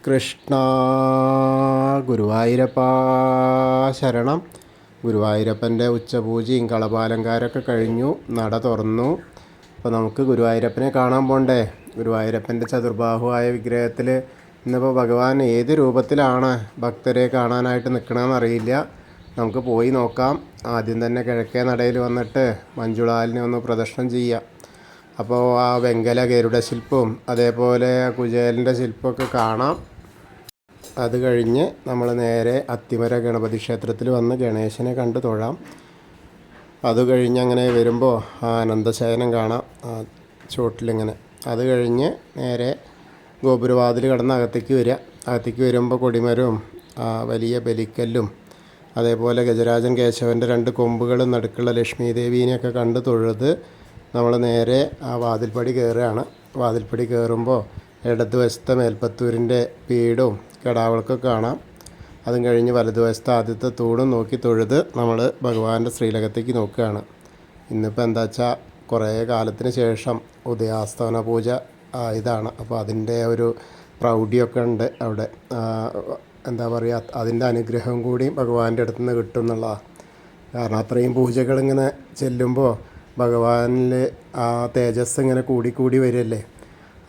കൃഷ്ണ ഗുരുവായൂരപ്പ ശരണം. ഗുരുവായൂരപ്പൻ്റെ ഉച്ചപൂജയും കളഭാലങ്കാരമൊക്കെ കഴിഞ്ഞു, നട തുറന്നു. അപ്പോൾ നമുക്ക് ഗുരുവായൂരപ്പനെ കാണാൻ പോണ്ടേ. ഗുരുവായൂരപ്പൻ്റെ ചതുർബാഹുവായ വിഗ്രഹത്തിൽ ഇന്നിപ്പോൾ ഭഗവാൻ ഏത് രൂപത്തിലാണ് ഭക്തരെ കാണാനായിട്ട് നിൽക്കണമെന്ന് അറിയില്ല. നമുക്ക് പോയി നോക്കാം. ആദ്യം തന്നെ കിഴക്കേ നടയിൽ വന്നിട്ട് മഞ്ജുളാലിനെ ഒന്ന് പ്രദക്ഷിണം ചെയ്യാം. അപ്പോൾ ആ വെങ്കല ഗരുഡ ശില്പവും അതേപോലെ കുചേലൻ്റെ ശില്പമൊക്കെ കാണാം. അത് കഴിഞ്ഞ് നമ്മൾ നേരെ അത്തിമര ഗണപതി ക്ഷേത്രത്തിൽ വന്ന് ഗണേശനെ കണ്ട് തൊഴാം. അത് കഴിഞ്ഞ് അങ്ങനെ വരുമ്പോൾ ആനന്ദശയനം കാണാം ചോട്ടിലിങ്ങനെ. അത് കഴിഞ്ഞ് നേരെ ഗോപുരവാതിൽ കടന്ന് അകത്തേക്ക് വരിക. അകത്തേക്ക് വരുമ്പോൾ കൊടിമരവും വലിയ ബലിക്കല്ലും അതേപോലെ ഗജരാജൻ കേശവൻ്റെ 2 കൊമ്പുകളും നടുക്കുള്ള ലക്ഷ്മി ദേവീനെയൊക്കെ കണ്ട് തൊഴുത് നമ്മൾ നേരെ ആ വാതിൽപ്പടി കയറുകയാണ്. വാതിൽപ്പടി കയറുമ്പോൾ ഇടതുവശത്തെ മേൽപ്പത്തൂരിൻ്റെ പീഠവും കെടാവിളക്കൊക്കെ കാണാം. അതും കഴിഞ്ഞ് വലതുവശത്തെ ആദ്യത്തെ തൂണും നോക്കി തൊഴുത് നമ്മൾ ഭഗവാന്റെ ശ്രീലകത്തേക്ക് നോക്കുകയാണ്. ഇന്നിപ്പോൾ എന്താ വെച്ചാൽ കുറേ കാലത്തിന് ശേഷം ഉദയാസ്തമന പൂജ ഇതാണ്. അപ്പോൾ അതിൻ്റെ ഒരു പ്രൗഢിയൊക്കെ ഉണ്ട് അവിടെ. എന്താ പറയുക, അതിൻ്റെ അനുഗ്രഹം കൂടി ഭഗവാന്റെ അടുത്ത് നിന്ന് കിട്ടും എന്നുള്ളതാണ്. കാരണം അത്രയും പൂജകളിങ്ങനെ ചെല്ലുമ്പോൾ ഭഗവാനിൽ ആ തേജസ് ഇങ്ങനെ കൂടി വരികയല്ലേ.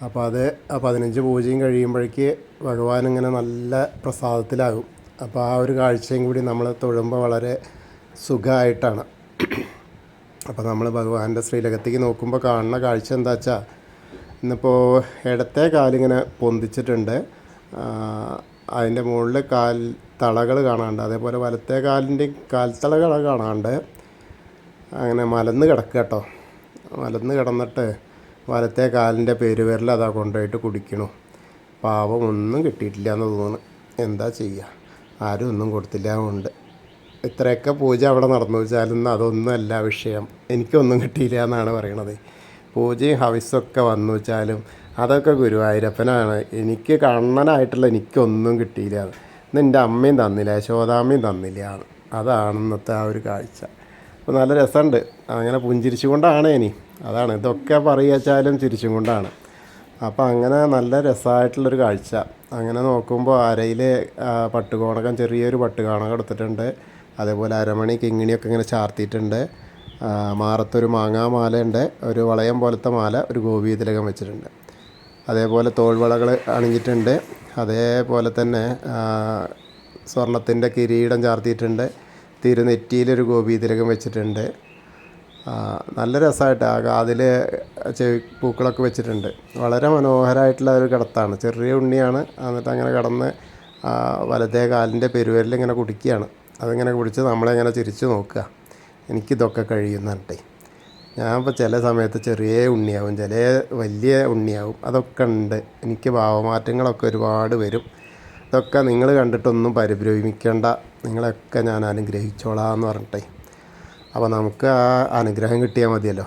അപ്പോൾ അത് 15 പൂജയും കഴിയുമ്പോഴേക്ക് ഭഗവാൻ ഇങ്ങനെ നല്ല പ്രസാദത്തിലാകും. അപ്പോൾ ആ ഒരു കാഴ്ചയും കൂടി നമ്മൾ തൊഴുമ്പോൾ വളരെ സുഖമായിട്ടാണ്. അപ്പോൾ നമ്മൾ ഭഗവാന്റെ ശ്രീലകത്തേക്ക് നോക്കുമ്പോൾ കാണുന്ന കാഴ്ച എന്താ വെച്ചാൽ, ഇന്നിപ്പോൾ ഇടത്തെ കാലിങ്ങനെ പൊന്തിച്ചിട്ടുണ്ട്, അതിൻ്റെ മുകളിൽ കാൽ തളകൾ കാണാനുണ്ട്. അതേപോലെ വലത്തെ കാലിൻ്റെയും കാൽത്തളകൾ കാണാനുണ്ട്. അങ്ങനെ മലന്ന് കിടക്കുക കേട്ടോ. മലന്ന് കിടന്നിട്ട് വലത്തെ കാലിൻ്റെ പെരുവിരൽ അതാ കൊണ്ടുപോയിട്ട് കുടിക്കണു. പാവം ഒന്നും കിട്ടിയിട്ടില്ല എന്ന് തോന്നുന്നു. എന്താ ചെയ്യുക, ആരും ഒന്നും കൊടുത്തില്ല. കൊണ്ട് ഇത്രയൊക്കെ പൂജ അവിടെ നടന്നു വെച്ചാലൊന്നും അതൊന്നുമല്ല വിഷയം. എനിക്കൊന്നും കിട്ടിയില്ല എന്നാണ് പറയണത്. പൂജയും ഹവിസൊക്കെ വന്നു വെച്ചാലും അതൊക്കെ ഗുരുവായൂരപ്പനാണ്. എനിക്ക് കണ്ണനായിട്ടുള്ള എനിക്കൊന്നും കിട്ടിയില്ല. ഇന്ന് എൻ്റെ അമ്മയും തന്നില്ല, യശോദാമ്മയും തന്നില്ല. അതാണ് ഇന്നത്തെ ആ ഒരു കാഴ്ച. അപ്പോൾ നല്ല രസമുണ്ട്. അങ്ങനെ പുഞ്ചിരിച്ചു കൊണ്ടാണ് അതാണ് ഇതൊക്കെ പറയുക വെച്ചാലും ചിരിച്ചും കൊണ്ടാണ്. അപ്പോൾ അങ്ങനെ നല്ല രസമായിട്ടുള്ളൊരു കാഴ്ച. അങ്ങനെ നോക്കുമ്പോൾ അരയിൽ പട്ടുകോണകം, ചെറിയൊരു പട്ടുകോണകം എടുത്തിട്ടുണ്ട്. അതേപോലെ അരമണി കിങ്ങിണിയൊക്കെ ഇങ്ങനെ ചാർത്തിയിട്ടുണ്ട്. മാറത്തൊരു മാങ്ങാമാലയുണ്ട്, ഒരു വളയം പോലത്തെ മാല, ഒരു ഗോപീതിലകം വെച്ചിട്ടുണ്ട്. അതേപോലെ തോൾവളകൾ അണിഞ്ഞിട്ടുണ്ട്. അതേപോലെ തന്നെ സ്വർണത്തിൻ്റെ കിരീടം ചാർത്തിയിട്ടുണ്ട്. തിരുനെറ്റിയിലൊരു ഗോപീതിലകം വെച്ചിട്ടുണ്ട്. നല്ല രസമായിട്ട് അതിൽ പൂക്കളൊക്കെ വെച്ചിട്ടുണ്ട്. വളരെ മനോഹരമായിട്ടുള്ള ഒരു കിടത്താണ്. ചെറിയ ഉണ്ണിയാണ്. എന്നിട്ട് അങ്ങനെ കിടന്ന് വലതേ കാലിൻ്റെ പെരുവിരൽ ഇങ്ങനെ കുടിക്കുകയാണ്. അതിങ്ങനെ കുടിച്ച് നമ്മളെങ്ങനെ ചിരിച്ച് നോക്കുക. എനിക്കിതൊക്കെ കഴിയുന്നുണ്ടേ. ഞാൻ ഇപ്പോൾ ചില സമയത്ത് ചെറിയ ഉണ്ണിയാവും, ചില വലിയ ഉണ്ണിയാവും. അതൊക്കെ ഉണ്ട്. എനിക്ക് ഭാവമാറ്റങ്ങളൊക്കെ ഒരുപാട് വരും. ഇതൊക്കെ നിങ്ങൾ കണ്ടിട്ടൊന്നും പരിഭ്രമിക്കേണ്ട, നിങ്ങളൊക്കെ ഞാൻ അനുഗ്രഹിച്ചോളാം എന്ന് പറഞ്ഞിട്ടേ. അപ്പോൾ നമുക്ക് ആ അനുഗ്രഹം കിട്ടിയാൽ മതിയല്ലോ.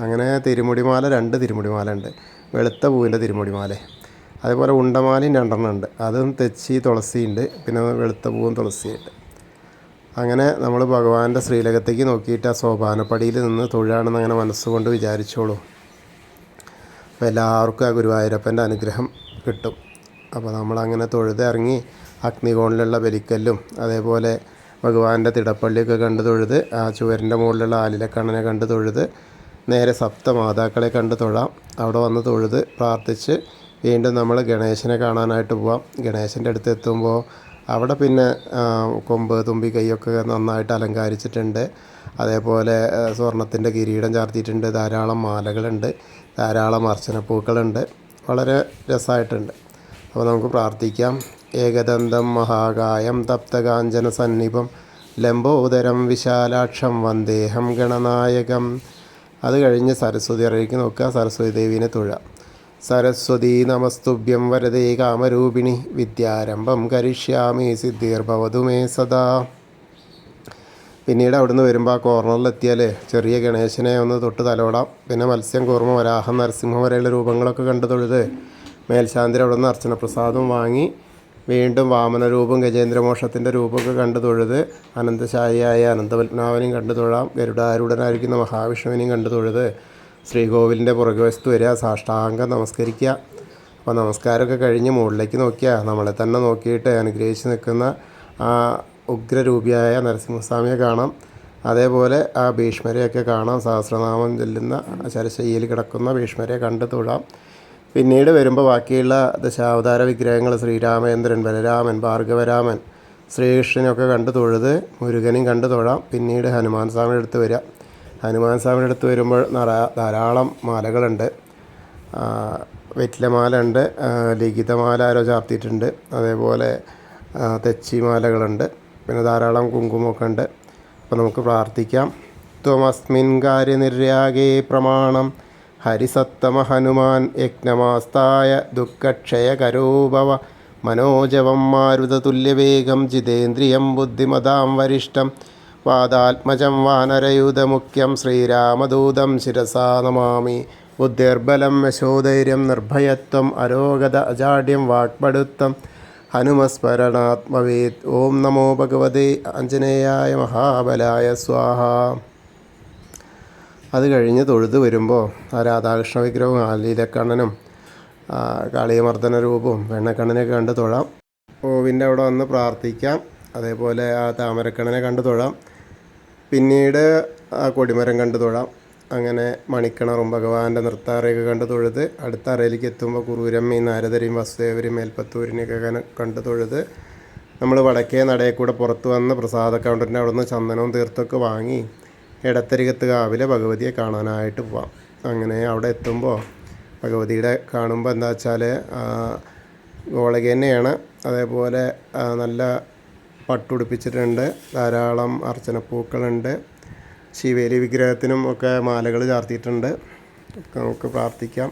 അങ്ങനെ തിരുമുടിമാല, 2 തിരുമുടിമാല ഉണ്ട്. വെളുത്ത പൂവിൻ്റെ തിരുമുടിമാല, അതേപോലെ ഉണ്ടമാലയും 2 ഉണ്ട്. അതും തെച്ചി തുളസിയുണ്ട്, പിന്നെ വെളുത്ത പൂവും തുളസിയുണ്ട്. അങ്ങനെ നമ്മൾ ഭഗവാന്റെ ശ്രീലകത്തേക്ക് നോക്കിയിട്ട് ആ സോപാനപ്പടിയിൽ നിന്ന് തൊഴാണെന്ന് അങ്ങനെ മനസ്സുകൊണ്ട് വിചാരിച്ചോളൂ. അപ്പോൾ എല്ലാവർക്കും ആ ഗുരുവായൂരപ്പൻ്റെ അനുഗ്രഹം കിട്ടും. അപ്പോൾ നമ്മളങ്ങനെ തൊഴുത് ഇറങ്ങി അഗ്നികോണിലുള്ള ബലിക്കല്ലും അതേപോലെ ഭഗവാന്റെ തിടപ്പള്ളിയൊക്കെ കണ്ട് തൊഴുത് ആ ചുവരിൻ്റെ മുകളിലുള്ള ആലിലക്കണ്ണനെ കണ്ട് തൊഴുത് നേരെ സപ്തമാതാക്കളെ കണ്ട് തൊഴാം. അവിടെ വന്ന് തൊഴുത് പ്രാർത്ഥിച്ച് വീണ്ടും നമ്മൾ ഗണേശനെ കാണാനായിട്ട് പോവാം. ഗണേശൻ്റെ അടുത്ത് എത്തുമ്പോൾ അവിടെ പിന്നെ കൊമ്പ്, തുമ്പി, കൈയൊക്കെ നന്നായിട്ട് അലങ്കരിച്ചിട്ടുണ്ട്. അതേപോലെ സ്വർണത്തിൻ്റെ കിരീടം ചാർത്തിയിട്ടുണ്ട്. ധാരാളം മാലകളുണ്ട്, ധാരാളം അർച്ചനപ്പൂക്കളുണ്ട്. വളരെ രസമായിട്ടുണ്ട്. അപ്പോൾ നമുക്ക് പ്രാർത്ഥിക്കാം. ഏകദന്തം മഹാകായം തപ്തകാഞ്ചന സന്നിഭം ലംബോദരം വിശാലാക്ഷം വന്ദേഹം ഗണനായകം. അത് കഴിഞ്ഞ് സരസ്വതി അറിയിക്ക് നോക്കുക. സരസ്വതി ദേവീനെ തൊഴുക. സരസ്വതി നമസ്തുഭ്യം വരദേ കാമരൂപിണി വിദ്യാരംഭം കരിഷ്യാമി സിദ്ധിർഭവതു മേ സദാ. പിന്നീട് അവിടുന്ന് വരുമ്പോൾ ആ കോർണറിലെത്തിയാൽ ചെറിയ ഗണേശനെ ഒന്ന് തൊട്ട് തലോടാം. പിന്നെ മത്സ്യം, കൂർമ്മ, വരാഹം, നരസിംഹം വരെയുള്ള രൂപങ്ങളൊക്കെ കണ്ടു തൊഴുത് മേൽശാന്തി അവിടെ നിന്ന് അർച്ചനപ്രസാദം വാങ്ങി വീണ്ടും വാമനരൂപം, ഗജേന്ദ്രമോക്ഷത്തിൻ്റെ രൂപമൊക്കെ കണ്ടു തൊഴുത് അനന്തശായിയായ അനന്തപത്മനാഭനെയും കണ്ടു തൊഴാം. ഗരുഡാരൂഢനായിരിക്കുന്ന മഹാവിഷ്ണുവിനെയും കണ്ടു തൊഴുത് ശ്രീകോവിലിൻ്റെ പുറകുവശത്ത് വരിക, സാഷ്ടാംഗം നമസ്കരിക്കുക. അപ്പോൾ നമസ്കാരമൊക്കെ കഴിഞ്ഞ് മുകളിലേക്ക് നോക്കിയാൽ നമ്മളെ തന്നെ നോക്കിയിട്ട് അനുഗ്രഹിച്ച് നിൽക്കുന്ന ആ ഉഗ്രരൂപിയായ നരസിംഹസ്വാമിയെ കാണാം. അതേപോലെ ആ ഭീഷ്മരെയൊക്കെ കാണാം. സഹസ്രനാമം ചൊല്ലുന്ന ശരശയ്യയിൽ കിടക്കുന്ന ഭീഷ്മരെ കണ്ട് തൊഴാം. പിന്നീട് വരുമ്പോൾ ബാക്കിയുള്ള ദശാവതാര വിഗ്രഹങ്ങൾ ശ്രീരാമചന്ദ്രൻ, ബലരാമൻ, ഭാർഗവരാമൻ, ശ്രീകൃഷ്ണനൊക്കെ കണ്ട് തൊഴുത് മുരുകനെയും കണ്ട് തൊഴാം. പിന്നീട് ഹനുമാൻ സ്വാമിയുടെ അടുത്ത് വരിക. ഹനുമാൻ സ്വാമിയുടെ അടുത്ത് വരുമ്പോൾ ധാരാളം മാലകളുണ്ട്. വെറ്റിലമാല ഉണ്ട്, ലിഖിതമാല ആരോ ചാർത്തിയിട്ടുണ്ട്, അതേപോലെ തെച്ചിമാലകളുണ്ട്, പിന്നെ ധാരാളം കുങ്കുമമൊക്കെ ഉണ്ട്. അപ്പോൾ നമുക്ക് പ്രാർത്ഥിക്കാം. ത്വമസ്മിൻ കാര്യനിര്യാഗേ പ്രമാണം ഹരിസത്തമ ഹനുമാൻ യജ്ഞമാസ്തായ ദുഃഖക്ഷയകരോഭവ മനോജവം മാരുതതുല്യവേഗം ജിതേന്ദ്രിയം ബുദ്ധിമതാം വരിഷ്ഠം വാദാത്മജം വാനരയൂഥമുഖ്യം ശ്രീരാമദൂതം ശിരസാ നമാമി. ബുദ്ധിർബലം യശോധൈര്യം നിർഭയത്വം അരോഗത അജാഡ്യം വാക്പടുത്വം ഹനുമസ്മരണാത്മവേത്. ഓം നമോ ഭഗവതേ ആഞ്ജനേയായ മഹാബലായ സ്വാഹ. അത് കഴിഞ്ഞ് തൊഴുത് വരുമ്പോൾ ആ രാധാകൃഷ്ണ വിഗ്രഹവും ആലീലക്കണ്ണനും കാളിയമർദ്ദന രൂപവും വെണ്ണക്കണ്ണനെയൊക്കെ കണ്ട് തൊഴാം. ഓവിൻ്റെ അവിടെ വന്ന് പ്രാർത്ഥിക്കാം. അതേപോലെ ആ താമരക്കണ്ണനെ കണ്ട് തൊഴാം. പിന്നീട് ആ കൊടിമരം കണ്ട് തൊഴാം. അങ്ങനെ മണിക്കിണറും ഭഗവാന്റെ നൃത്താറയൊക്കെ കണ്ട് തൊഴുത് അടുത്ത അറയിലേക്ക് എത്തുമ്പോൾ കുറൂരമ്മയും നാരദരെയും വസുദേവരെയും മേൽപ്പത്തൂരിനെയൊക്കെ കണ്ട് തൊഴുത് നമ്മൾ വടക്കേ നടയിൽ കൂടെ പുറത്ത് വന്ന് പ്രസാദ കൗണ്ടറിൻ്റെ അവിടെ നിന്ന് ചന്ദനവും തീർത്തൊക്കെ വാങ്ങി ഇടത്തരികത്ത് കാവിലെ ഭഗവതിയെ കാണാനായിട്ട് പോവാം. അങ്ങനെ അവിടെ എത്തുമ്പോൾ ഭഗവതിയുടെ കാണുമ്പോൾ എന്താ വെച്ചാൽ ഗോളക തന്നെയാണ്. അതേപോലെ നല്ല പട്ടുടുപ്പിച്ചിട്ടുണ്ട്, ധാരാളം അർച്ചനപ്പൂക്കളുണ്ട്, ശിവേലി വിഗ്രഹത്തിനും ഒക്കെ മാലകൾ ചാർത്തിയിട്ടുണ്ട്. നമുക്ക് പ്രാർത്ഥിക്കാം.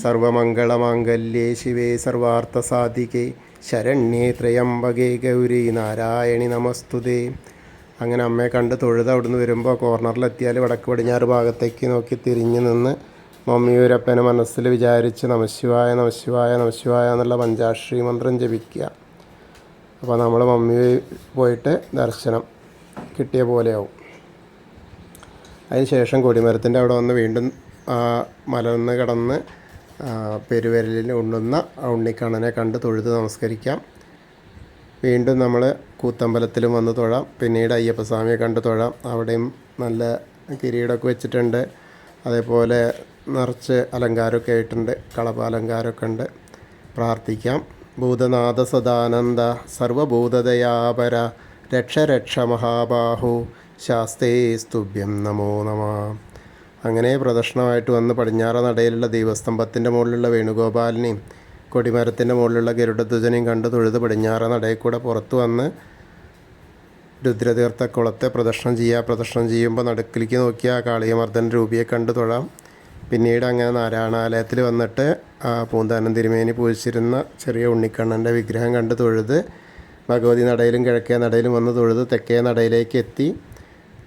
സർവമംഗളമാംഗല്യേ ശിവേ സർവാർത്ഥസാധികേ ശരണ്യേ ത്രയംബകേ ഗൗരി നാരായണി നമസ്തുതേ. അങ്ങനെ അമ്മയെ കണ്ട് തൊഴുത് അവിടുന്ന് വരുമ്പോൾ കോർണറിലെത്തിയാൽ വടക്ക് പടിഞ്ഞാറ് ഭാഗത്തേക്ക് നോക്കി തിരിഞ്ഞ് നിന്ന് മമ്മിയൂരപ്പനെ മനസ്സിൽ വിചാരിച്ച് നമശിവായ നമശിവായ നമശിവായ എന്നുള്ള പഞ്ചാക്ഷരി മന്ത്രം ജപിക്കുക. അപ്പോൾ നമ്മൾ മമ്മി പോയിട്ട് ദർശനം കിട്ടിയ പോലെയാവും. അതിനുശേഷം കൊടിമരത്തിൻ്റെ അവിടെ വന്ന് വീണ്ടും മലർന്ന് കിടന്ന് പെരുവിരലിൽ ഉണ്ണുന്ന ഉണ്ണിക്കണ്ണനെ കണ്ട് തൊഴുത് നമസ്കരിക്കാം. വീണ്ടും നമ്മൾ കൂത്തമ്പലത്തിലും വന്ന് തൊഴാം. പിന്നീട് അയ്യപ്പസ്വാമിയെ കണ്ട് തൊഴാം. അവിടെയും നല്ല കിരീടമൊക്കെ വെച്ചിട്ടുണ്ട്. അതേപോലെ നിറച്ച് അലങ്കാരമൊക്കെ ആയിട്ടുണ്ട്, കളഭാലങ്കാരമൊക്കെ ഉണ്ട്. പ്രാർത്ഥിക്കാം. ഭൂതനാഥ സദാനന്ദ സർവഭൂതദയാപര രക്ഷ രക്ഷ മഹാബാഹു ശാസ്തേ സ്തുഭ്യം നമോ നമ. അങ്ങനെ പ്രദക്ഷിണമായിട്ട് വന്ന് പടിഞ്ഞാറ നടയിലുള്ള ദൈവസ്തംഭത്തിൻ്റെ മുകളിലുള്ള വേണുഗോപാലിനെയും കൊടിമരത്തിൻ്റെ മുകളിലുള്ള ഗരുഡധ്വജനെയും കണ്ട് തൊഴുത് പടിഞ്ഞാറ നടയിൽ കൂടെ പുറത്ത് വന്ന് രുദ്രതീർത്ഥക്കുളത്തെ പ്രദക്ഷിണം ചെയ്യുക. പ്രദക്ഷിണം ചെയ്യുമ്പോൾ നടുക്കിലേക്ക് നോക്കിയാൽ കാളിയമർദ്ദൻ രൂപിയെ കണ്ട് തൊഴാം. പിന്നീട് അങ്ങനെ നാരായണാലയത്തിൽ വന്നിട്ട് പൂന്താനം തിരുമേനി പൂജിച്ചിരുന്ന ചെറിയ ഉണ്ണിക്കണ്ണൻ്റെ വിഗ്രഹം കണ്ട് തൊഴുത് ഭഗവതി നടയിലും കിഴക്കേ നടയിലും വന്ന് തൊഴുത് തെക്കേ നടയിലേക്ക് എത്തി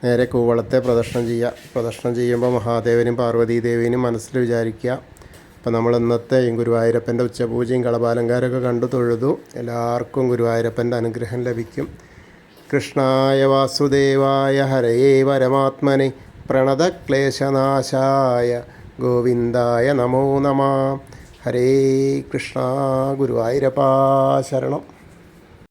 നേരെ കൂവളത്തെ പ്രദക്ഷിണം ചെയ്യുക. പ്രദക്ഷിണം ചെയ്യുമ്പോൾ മഹാദേവനും പാർവതീദേവിനും മനസ്സിൽ വിചാരിക്കുക. അപ്പോൾ നമ്മൾ ഇന്നത്തെയും ഗുരുവായൂരപ്പൻ്റെ ഉച്ചപൂജയും കളഭാലങ്കാരമൊക്കെ കണ്ടു തൊഴുതു. എല്ലാവർക്കും ഗുരുവായൂരപ്പൻ്റെ അനുഗ്രഹം ലഭിക്കും. കൃഷ്ണായ വാസുദേവായ ഹരയേ പരമാത്മനെ പ്രണതക്ലേശനാശായ ഗോവിന്ദായ നമോ നമ. ഹരേ കൃഷ്ണ. ഗുരുവായൂരപ്പാ ശരണം.